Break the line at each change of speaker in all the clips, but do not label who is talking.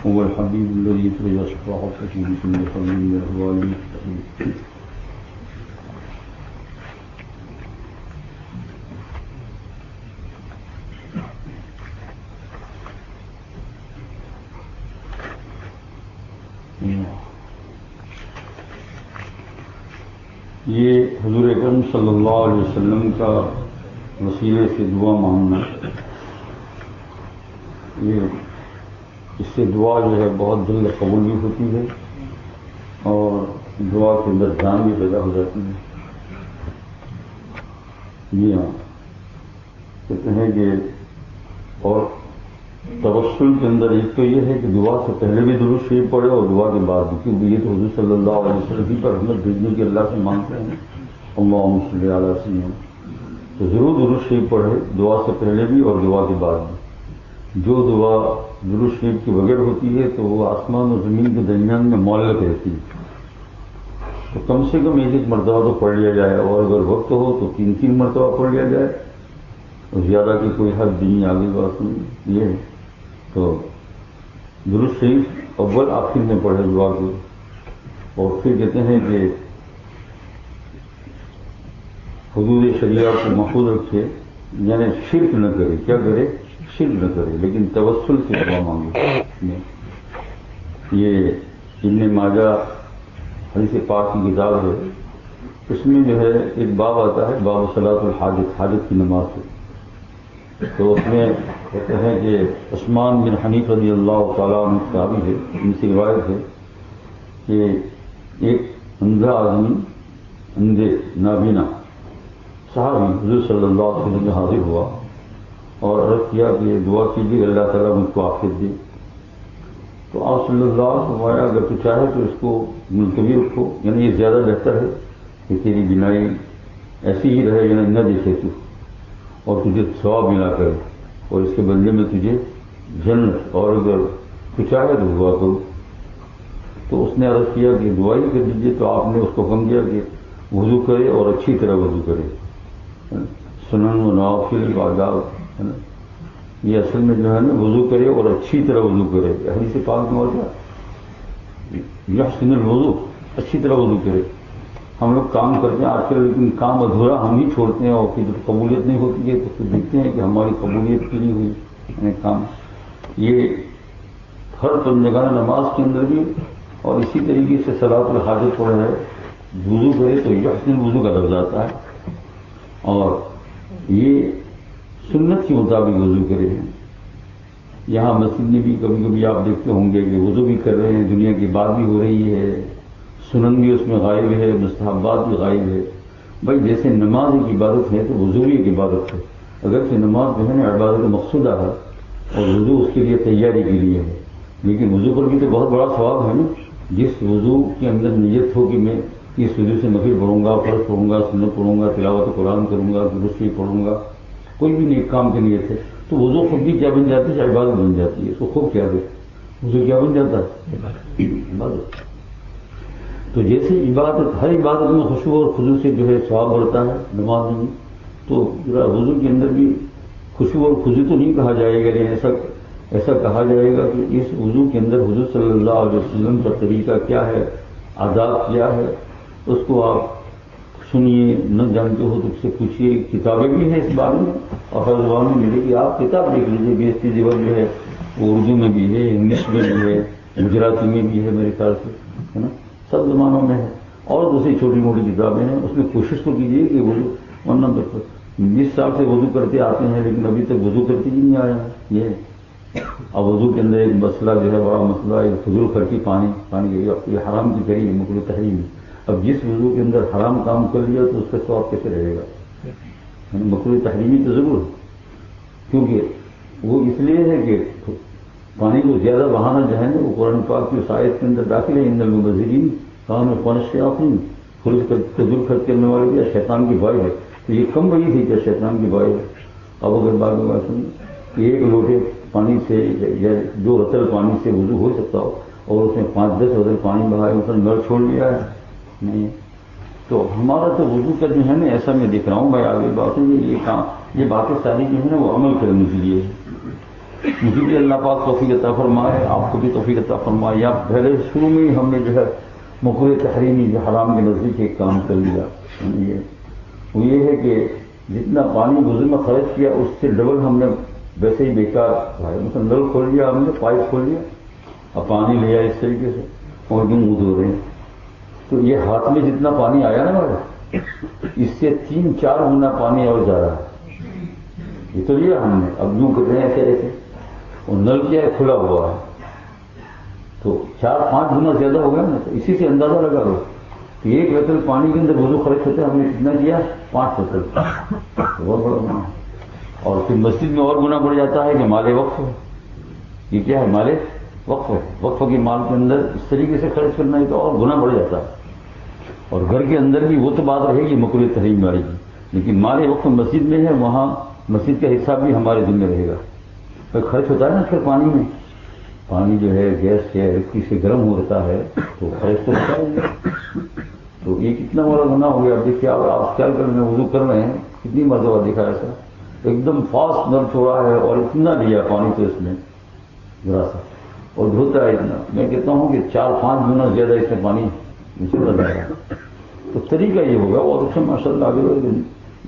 هو الحبيب الذي يشفع فيه كل حبيب الأهوال. یہ حضور اکرم صلی اللہ علیہ وسلم کا وسیلے سے دعا مانگنا، یہ اس سے دعا جو ہے بہت جلد قبول بھی ہوتی ہے اور دعا کے اندر جان بھی پیدا ہو جاتی ہے. جی ہاں، کہتے ہیں کہ اور توسل کے اندر ایک تو یہ ہے کہ دعا سے پہلے بھی درود شریف پڑھے اور دعا کے بعد بھی، کیونکہ یہ تو حضور صلی اللہ علیہ وسلم ہی پر رحمت بھیجنے کے اللہ سے مانگتے ہیں. اللہم صلی علی سیدنا، تو ضرور درود شریف پڑھے دعا سے پہلے بھی اور دعا کے بعد بھی. جو دعا درود شریف کے بغیر ہوتی ہے تو وہ آسمان اور زمین کے درمیان میں معلق رہتی ہے. تو کم سے کم ایک مرتبہ تو پڑھ لیا جائے، اور اگر وقت ہو تو 3 مرتبہ پڑھ لیا جائے، اور زیادہ کی کوئی حد نہیں، آگے بات نہیں. یہ ہے تو درود شریف اول آخر میں پڑھے دعا کو، اور پھر کہتے ہیں کہ حدود شریعت کو محفوظ رکھے، یعنی شرک نہ کرے. کیا کرے؟ شرک نہ کرے، لیکن توسل سے دعا مانگے. یہ ابن ماجہ حدیث پاک کی کتاب ہے، اس میں جو ہے ایک باب آتا ہے، باب صلاۃ الحاجت، حاجت کی نماز سے. تو اس میں کہتے ہیں کہ عثمان بن حنیف رضی اللہ تعالیٰ عنہ صحابی ہے، ان سے روایت ہے کہ ایک اندھا آدمی، اندھے نابینا صحابی حضور صلی اللہ علیہ وسلم میں حاضر ہوا اور عرض کیا کہ دعا کیجیے اللہ تعالیٰ مجھ کو عافیت دے. تو آپ صلی اللہ علیہ وسلم فرمایا اگر تو چاہے تو اس کو ملتوی رکھو، یعنی یہ زیادہ بہتر ہے کہ تیری بینائی ایسی ہی رہے، یعنی نہ دیکھے تو، اور تجھے ثواب ملا کرے، اور اس کے بدلے میں تجھے جنت، اور اگر تو چاہے تو دعا کرو. تو اس نے عرض کیا کہ دعا ہی کر دیجیے. تو آپ نے اس کو حکم دیا کہ وضو کرے اور اچھی طرح وضو کرے. سنن و نوافل و آداب ہے نا، یہ اصل میں جو ہے نا وضو کرے اور اچھی طرح وضو کرے. حدیث پاک میں ہوتا ہے یحسن الوضو، اچھی طرح وضو کرے. ہم لوگ کام کرتے ہیں آج کل، لیکن کام ادھورا ہم ہی چھوڑتے ہیں، اور پھر جب قبولیت نہیں ہوتی ہے تو پھر دیکھتے ہیں کہ ہماری قبولیت کی نہیں ہوئی یعنی کام. یہ ہر بندگانہ نماز کے اندر بھی، اور اسی طریقے سے صلاۃ الحاجت پڑھ ہے، وضو کرے تو یحسن الوضو کا لفظ آتا ہے، اور یہ سنت کے مطابق وضو کرے ہیں. یہاں مسجد میں بھی کبھی کبھی آپ دیکھتے ہوں گے کہ وضو بھی کر رہے ہیں، دنیا کی بات بھی ہو رہی ہے، سنن بھی اس میں غائب ہے، مستحبات بھی غائب ہے. بھائی جیسے نماز ایک عبادت ہے تو وضو بھی ایک عبادت ہے. اگرچہ نماز جو ہے نا عبادت مقصودہ ہے اور وضو اس کے لیے تیاری کے لیے ہے، لیکن وضو پر بھی تو بہت بڑا ثواب ہے نا. جس وضو کے اندر نیت ہو کہ میں اس وضو سے نفل پڑھوں گا، فرض پڑھوں گا، سنت پڑھوں گا، تلاوت قرآن کروں گا، درود شریف پڑھوں گا، کوئی بھی نیک کام کی نیت ہے، تو وضو خود بھی کیا بن جاتی ہے؟ عبادت بن جاتی ہے. اس کو خوب کیا ہے وضو کیا بن جاتا ہے؟ عبادت. تو جیسے عبادت، ہر عبادت میں خشوع اور خضوع سے جو ہے ثواب بڑھتا ہے، نماز میں تو وضو کے اندر بھی خشوع اور خضوع تو نہیں کہا جائے گا، لیکن ایسا کہا جائے گا کہ اس وضو کے اندر حضور صلی اللہ علیہ وسلم کا طریقہ کیا ہے، آداب کیا ہے، اس کو آپ سنیے. نہ جانتے ہو تو اس سے پوچھیے. کتابیں بھی ہیں اس بارے میں، اور ہر زبان میں ملے گی. آپ کتاب دیکھ لیجیے، بیستی زیور جو ہے وہ اردو میں بھی ہے، انگلش میں بھی ہے، گجراتی میں بھی ہے میرے خیال سے، ہے نا، سب زبانوں میں ہے. اور دوسری چھوٹی موٹی کتابیں ہیں، اس میں کوشش تو کیجیے کہ وضو، ورنہ 20 سال سے وضو کرتے آتے ہیں لیکن ابھی تک وضو کرتے ہی نہیں آیا. یہ اب وضو کے اندر ایک مسئلہ جو ہے بڑا مسئلہ ہے فضول خرچی پانی یہ حرام کی کری ہے مکروہ تحریم. اب جس وضو کے اندر حرام کام کر لیا تو اس کا ثواب کیسے رہے گا؟ مکروہ تحریمی تو ضرور، کیونکہ وہ اس لیے ہے کہ پانی کو زیادہ بہانا جو ہے نا وہ قرآن پاک کی اس آیت کے اندر داخل ہے، ان المبذرین کانوا اخوان الشیاطین، فضول خرچ کرنے والے کیا شیطان کی بھائی ہے. تو یہ کم وہی تھی کیا شیطان کی بھائی ہے. اب اگر بعد میں سن ایک لوٹے پانی سے یا 2 رطل پانی سے وضو ہو سکتا ہو اور اس میں 5-10 رطل پانی بہائے اس نے نل چھوڑ لیا ہے نہیں. تو ہمارا تو وضو کا جو ہے نا ایسا میں دیکھ رہا ہوں بھائی آگے بات ہے یہ باتیں ساری جو ہے نا وہ عمل کرنے کے لیے مجھے بھی اللہ پاک توفیق عطا فرمائے، آپ کو بھی توفیق عطا فرمائے. یا پہلے شروع میں ہی ہم نے جو ہے مکروہ تحریمی جو حرام کے نزدیک ایک کام کر لیا. وہ یہ ہے کہ جتنا پانی وضو میں خرچ کیا اس سے ڈبل ہم نے ویسے ہی بیکار ہے. مثلا نل کھول لیا ہم نے، پائپ کھول لیا اور پانی لیا اس طریقے سے اور بھی منہ دھو رہے ہیں. تو یہ ہاتھ میں جتنا پانی آیا نا ہمارا اس سے 3-4 گنا پانی اور جا رہا ہے. یہ تو لیا ہم نے، اب یوں کر رہے ہیں ایسے اور نل کیا ہے کھلا ہوا ہے تو 4-5 گنا زیادہ ہو گیا نا. تو اسی سے اندازہ لگا لو کہ 1 رطل پانی کے اندر وضو خرچ ہوتا ہے، ہم نے کتنا کیا 5 رطل، بہت بڑا گنا. اور پھر مسجد میں اور گنا بڑھ جاتا ہے کہ مال وقف ہے. یہ کیا ہے؟ مال وقف ہے. وقف کے مال کے اندر اس طریقے سے خرچ کرنا ہے تو اور گنا بڑھ جاتا ہے. اور گھر کے اندر بھی وہ تو بات رہے گی مکروہ تحریم والی کی، لیکن مال وقف مسجد میں ہے، وہاں مسجد کا حصہ بھی ہمارے ذمہ رہے گا. خرچ ہوتا ہے نا پھر پانی میں، پانی جو ہے گیس سے رکھی سے گرم ہوتا ہے تو خرچ تو ہوتا ہے. تو یہ کتنا بڑا گناہ ہو گیا. اب دیکھیے آپ خیال کر رہے ہیں وضو کر رہے ہیں، کتنی مرتبہ دیکھا ایسا ایک دم فاسٹ نل چھوڑا ہے اور اتنا لیا پانی تو اس میں ذرا سا اور دھوتا ہے اتنا. میں کہتا ہوں کہ 4-5 گنا زیادہ اس میں پانی نچل رہا ہے. تو طریقہ یہ ہوگا اور اس میں ماشاء اللہ آگے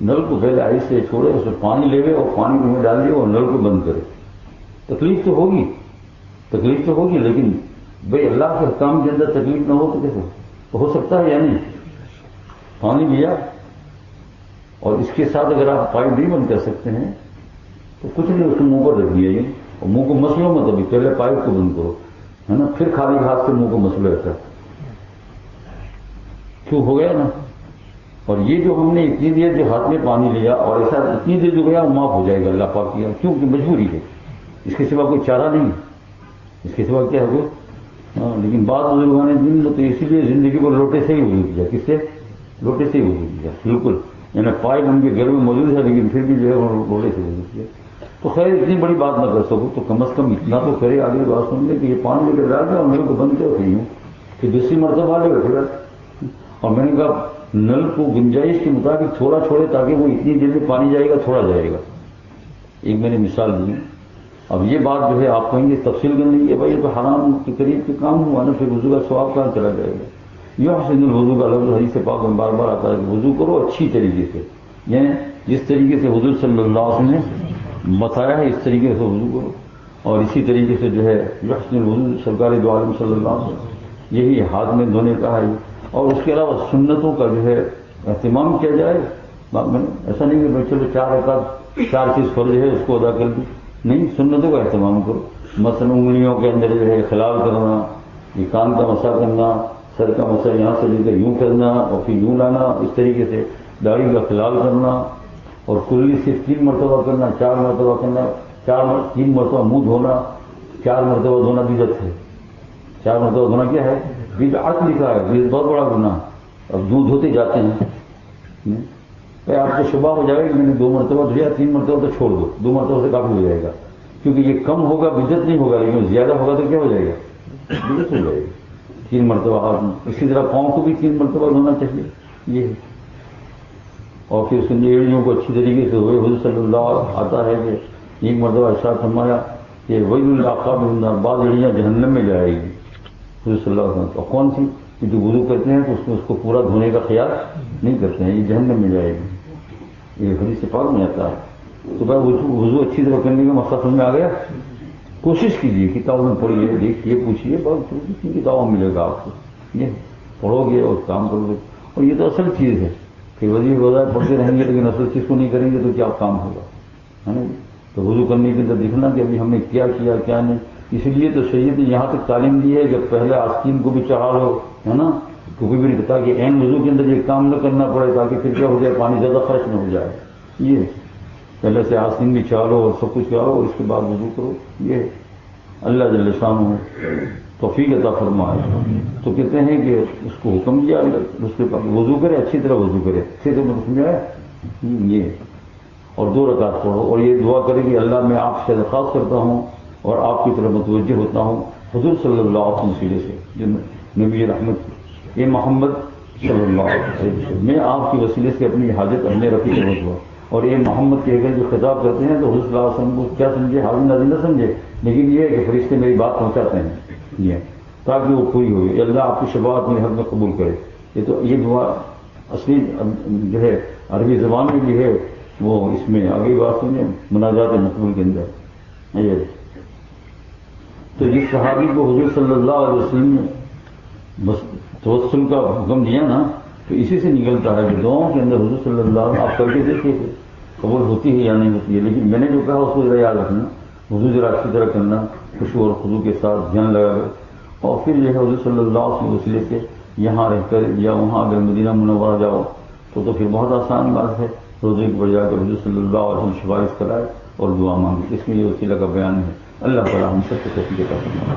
نل کو پہلے آئی سے چھوڑے، اس میں پانی لے اور پانی میں ڈال دے اور نل کو بند کرے. تکلیف تو ہوگی لیکن بھائی اللہ کے حکام کے اندر تکلیف نہ ہو تو کیسے ہو سکتا ہے؟ یا نہیں پانی لیا اور اس کے ساتھ اگر آپ پائپ نہیں بند کر سکتے ہیں تو کچھ نہیں، اس کو منہ پر رکھ دیا یہ اور منہ کو مسلو مت. ابھی پہلے پائپ کو بند کرو ہے نا، پھر خالی ہاتھ سے منہ کو مسلو ایسا کیوں ہو گیا نا. اور یہ جو ہم نے اتنی دیر جو ہاتھ میں پانی لیا اور ایسا اتنی دیر جو گیا وہ معاف ہو جائے گا اللہ پاک کیا، کیونکہ مجبوری ہے، اس کے سوا کوئی چارہ نہیں، اس کے سوا کیا ہے. ہاں لیکن بعض بزرگوں نے دن تو اسی لیے زندگی کو لوٹے سے ہی وضو کیا. کس سے؟ لوٹے سے ہی وضو کیا بالکل. یعنی پائپ ان کے گھر میں موجود ہے لیکن پھر بھی جو ہے وہ لوٹے سے وضو کیا. تو خیر اتنی بڑی بات نہ کر سکوں تو کم از کم اتنا تو کرے. آگے بات سن لے کہ یہ پانی لے کے ڈال دیا اور نل کو بند کر رہی ہوں کہ دوسری مرتبہ لے گا. اور میں نے کہا نل کو گنجائش کے مطابق تھوڑا چھوڑے تاکہ وہ اتنی دیر میں پانی جائے گا تھوڑا جائے گا. ایک میں نے مثال دی. اب یہ بات جو ہے آپ کہیں گے تفصیل کرنے کی بھائی یہ تو حرام کے قریب کے کام ہوا نا، پھر وضو کا ثواب کہاں چلا جائے گا. یہ حسن الوضو کا لفظ حدیث پاک میں بار بار آتا ہے کہ وضو کرو اچھی طریقے سے، یعنی جس طریقے سے حضور صلی اللہ علیہ وسلم نے بتایا ہے اس طریقے سے وضو کرو. اور اسی طریقے سے جو ہے حسن الوضو سرکار دو عالم صلی اللہ علیہ وسلم یہی ہاتھ میں دھونے کا ہے. اور اس کے علاوہ سنتوں کا جو ہے اہتمام کیا جائے. ایسا نہیں کہ چلو 4 رکعت 4 چیز فرض ہے اس کو ادا کر دی، نہیں، سنتوں کا اہتمام کرو. مثلا انگلیوں کے اندر جو ہے خلال کرنا، یہ کان کا مسا کرنا، سر کا مسا یہاں سے لے کر یوں کرنا اور پھر یوں لانا، اس طریقے سے داڑھی کا خلال کرنا اور کلی صرف 3 مرتبہ کرنا، 4 مرتبہ کرنا، 3 مرتبہ منہ دھونا، 4 مرتبہ دھونا بدعت ہے. 4 مرتبہ دھونا کیا ہے؟ بدعت لکھا ہے، یہ بہت بڑا گناہ. اب دودھ دھوتے جاتے ہیں آپ کو شبہ ہو جائے گا کہ میں نے 2 مرتبہ دھویا، 3 مرتبہ تو چھوڑ دو، 2 مرتبہ سے کافی ہو جائے گا. کیونکہ یہ کم ہوگا بدعت نہیں ہوگا، لیکن زیادہ ہوگا تو کیا ہو جائے گا؟ بدعت ہو جائے گا. 3 مرتبہ ہاتھ. اسی طرح پاؤں کو بھی 3 مرتبہ دھونا چاہیے یہ ہے. اور پھر اس ایڑیوں کو اچھی طریقے سے ہوئے. حضور صلی اللہ علیہ وسلم آتا ہے کہ 1 مرتبہ ارشاد فرمایا کہ ویل للعقاب من النار، بعض ایڑیاں جہنم میں جائے گی. حضور صلی اللہ علیہ وسلم. اور کون سی؟ کہ جو وضو کرتے ہیں تو اس میں اس کو پورا دھونے کا خیال نہیں کرتے ہیں، یہ جہنم میں جائے گی. یہ حدیث پاک میں آتا ہے. تو بھائی وضو اچھی طرح کرنے کا مسئلہ سمجھ میں آ گیا. کوشش کیجیے، کتابوں میں پڑھیے، دیکھیے، پوچھیے، بہت چھوٹی کتابوں میں ملے گا آپ کو. یہ پڑھو گے اور کام کرو گے. اور یہ تو اصل چیز ہے کہ وظیفے روزہ پڑھتے رہیں گے لیکن اصل چیز کو نہیں کریں گے تو کیا کام ہوگا، ہے نا. تو وضو کرنے کے اندر دیکھنا کہ ابھی ہم نے کیا کیا نہیں. اس لیے تو سید نے یہاں تک تعلیم دی ہے کہ پہلے آستین کو بھی چڑھا لو، ہے نا، کیونکہ بھی نہیں پتا کہ عین وضو کے اندر یہ کام نہ کرنا پڑے تاکہ پھر کیا ہو جائے، پانی زیادہ خرچ نہ ہو جائے. یہ پہلے سے آستین بھی چڑھو اور سب کچھ کرو اور اس کے بعد وضو کرو. یہ اللہ جل شانہ توفیق عطا فرمائے. تو کہتے ہیں کہ اس کو حکم دیا اس کے بعد وضو کرے، اچھی طرح وضو کرے، اچھی طرح سمجھایا یہ، اور 2 رکعت پڑھو اور یہ دعا کرے کہ اللہ میں آپ سے درخواست کرتا ہوں اور آپ کی طرف متوجہ ہوتا ہوں حضور صلی اللہ علیہ وسلم سے، جو نبی رحمت، اے محمد صلی اللہ علیہ وسلم، میں آپ کے وسیلے سے اپنی حاجت اپنے رفیع سمجھ ہوا. اور اے محمد کہہ کر جو خطاب کرتے ہیں تو حضور صلی اللہ علیہ وسلم کو کیا سمجھے، حاضر ناظر نہ سمجھے، لیکن یہ ہے کہ فرشتے میری بات پہنچاتے ہیں یہ تاکہ وہ پوری ہو. اللہ آپ کی شفاعت میرے حق میں قبول کرے. یہ دعا اصلی جو ہے عربی زبان میں بھی ہے، وہ اس میں آگے بات سنیں مناجات مقبول کے اندر. یہ تو جس صحابی کو حضور صلی اللہ علیہ وسلم نے توسل کا حکم دیا نا، تو اسی سے نکلتا ہے کہ دعاؤں کے اندر حضور صلی اللہ علیہ وسلم آپ کر کے دیکھیے قبول ہوتی ہے یا نہیں ہوتی ہے. لیکن میں نے جو کہا اس کو ذرا یاد رکھنا، وضو ذرا اچھی طرح کرنا، خوشبو اور خضوع کے ساتھ دھیان لگا کر، اور پھر جو ہے حضور صلی اللہ علیہ وسلم وسیلے سے یہاں رہ کر یا وہاں اگر مدینہ منورہ جاؤ تو پھر بہت آسان بات ہے، روزے کے بجا کر حضور صلی اللہ علیہ وسلم سفارش کرائے اور دعا مانگے. اس میں یہ وسیلہ کا بیان ہے. اللہ تعالیٰ ہم سب کو توفیق عطا فرمائے.